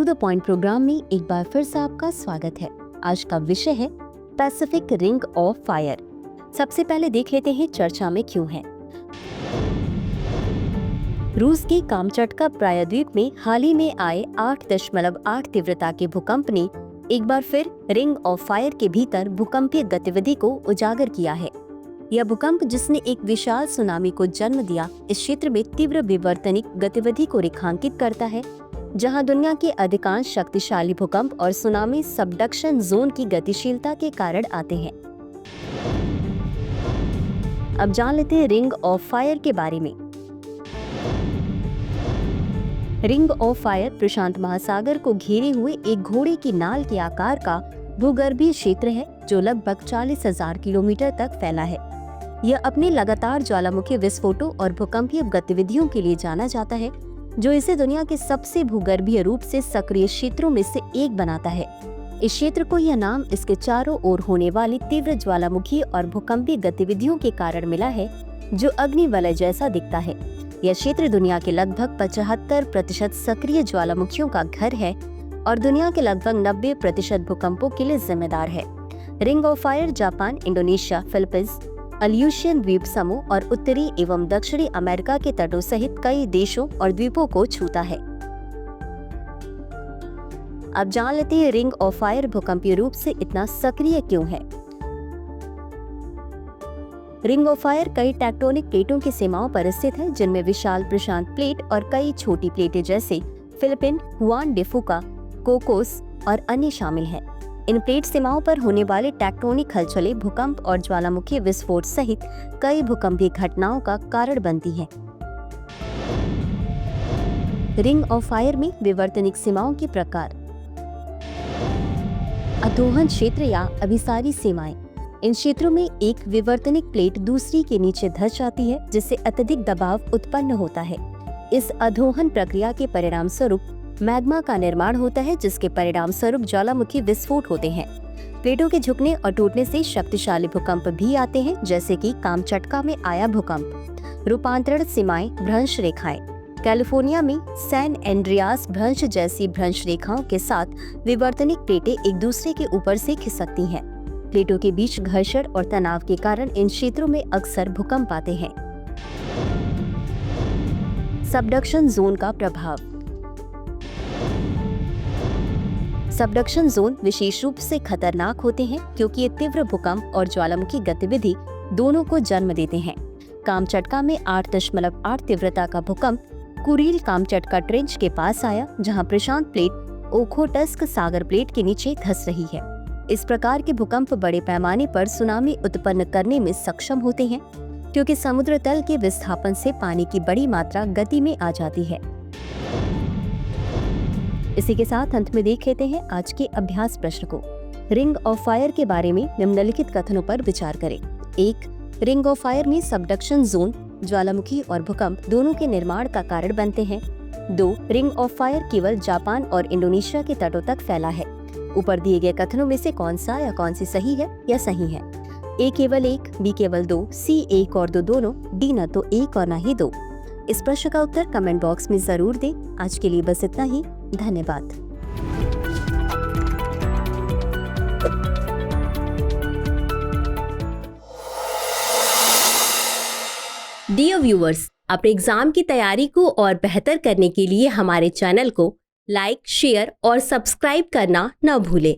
To the point programme में एक बार फिर से आपका स्वागत है। आज का विषय है पैसिफिक रिंग ऑफ फायर। सबसे पहले देख लेते हैं चर्चा में क्यों है। रूस के कामचटका प्रायद्वीप में हाल ही में आए 8.8 तीव्रता के भूकंप ने एक बार फिर रिंग ऑफ फायर के भीतर भूकंपीय गतिविधि को उजागर किया है। यह भूकंप, जिसने एक विशाल सुनामी को जन्म दिया, इस क्षेत्र में तीव्र विवर्तनिक गतिविधि को रेखांकित करता है, जहां दुनिया के अधिकांश शक्तिशाली भूकंप और सुनामी सबडक्शन जोन की गतिशीलता के कारण आते हैं। अब जान लेते हैं रिंग ऑफ फायर के बारे में। रिंग ऑफ फायर प्रशांत महासागर को घेरे हुए एक घोड़े की नाल के आकार का भूगर्भीय क्षेत्र है, जो लगभग 40,000 किलोमीटर तक फैला है। यह अपने लगातार ज्वालामुखी विस्फोटों और भूकंपीय गतिविधियों के लिए जाना जाता है, जो इसे दुनिया के सबसे भूगर्भीय रूप से सक्रिय क्षेत्रों में से एक बनाता है। इस क्षेत्र को यह नाम इसके चारों ओर होने वाली तीव्र ज्वालामुखी और भूकंपीय गतिविधियों के कारण मिला है, जो अग्निवलय जैसा दिखता है। यह क्षेत्र दुनिया के लगभग 75% सक्रिय ज्वालामुखियों का घर है और दुनिया के लगभग 90% भूकंपों के लिए जिम्मेदार है। Ring of fire Japan, Indonesia, Philippines, Aleutian द्वीप समूह और उत्तरी एवं दक्षिणी अमेरिका के तटों सहित कई देशों और द्वीपों को छूता है। अब जान लेते हैं रिंग ऑफ फायर भूकंपीय रूप से इतना सक्रिय क्यों है। रिंग ऑफ फायर कई टेक्टोनिक प्लेटों की सीमाओं पर स्थित है, जिनमें विशाल प्रशांत प्लेट और कई छोटी प्लेटें जैसे फिलिपिन, हुआन डे फुका, कोकोस और अन्य शामिल हैं। इन प्लेट सीमाओं पर होने वाले टेक्टोनिक हलचलें भूकंप और ज्वालामुखी विस्फोट सहित कई भूकंपीय घटनाओं का कारण बनती हैं। रिंग ऑफ फायर में विवर्तनिक सीमाओं के प्रकार। अधोहन क्षेत्र या अभिसारी सीमाएं। इन क्षेत्रों में एक विवर्तनिक प्लेट दूसरी के नीचे धंस जाती है, जिससे अत्यधिक दबाव उत्पन्न होता है। इस अधोहन प्रक्रिया के परिणाम स्वरूप मैग्मा का निर्माण होता है, जिसके परिणाम स्वरूप ज्वालामुखी विस्फोट होते हैं। प्लेटों के झुकने और टूटने से शक्तिशाली भूकंप भी आते हैं, जैसे कि कामचटका में आया भूकंप। रूपांतरण सीमाएं, भ्रंश रेखाएं। कैलिफोर्निया में सैन एंड्रियास भ्रंश जैसी भ्रंश रेखाओं के साथ विवर्तनिक प्लेटें एक दूसरे के ऊपर से खिसकती हैं। प्लेटों के बीच घर्षण और तनाव के कारण इन क्षेत्रों में अक्सर भूकंप आते हैं। सबडक्शन जोन का प्रभाव। सबडक्शन जोन विशेष रूप से खतरनाक होते हैं, क्योंकि ये तीव्र भूकंप और ज्वालामुखी गतिविधि दोनों को जन्म देते हैं। कामचटका में 8.8 तीव्रता का भूकंप कुरील कामचटका ट्रेंच के पास आया, जहां प्रशांत प्लेट ओखोटस्क सागर प्लेट के नीचे धंस रही है। इस प्रकार के भूकंप बड़े पैमाने पर सुनामी उत्पन्न करने में सक्षम होते हैं, क्योंकि समुद्र तल के विस्थापन से पानी की बड़ी मात्रा गति में आ जाती है। इसी के साथ अंत में देख लेते हैं आज के अभ्यास प्रश्न को। रिंग ऑफ फायर के बारे में निम्नलिखित कथनों पर विचार करें। 1. रिंग ऑफ फायर में सबडक्शन जोन ज्वालामुखी और भूकंप दोनों के निर्माण का कारण बनते हैं। 2. रिंग ऑफ फायर केवल जापान और इंडोनेशिया के तटों तक फैला है। ऊपर दिए गए कथनों में से कौन सा या कौन सी सही है या सही है। ए केवल 1, बी केवल 2, सी 1 और 2 दोनों, डी न तो 1 और न ही 2। इस प्रश्न का उत्तर कमेंट बॉक्स में जरूर दें। आज के लिए बस इतना ही। धन्यवाद। डियर व्यूअर्स, अपने एग्जाम की तैयारी को और बेहतर करने के लिए हमारे चैनल को लाइक, शेयर और सब्सक्राइब करना न भूलें।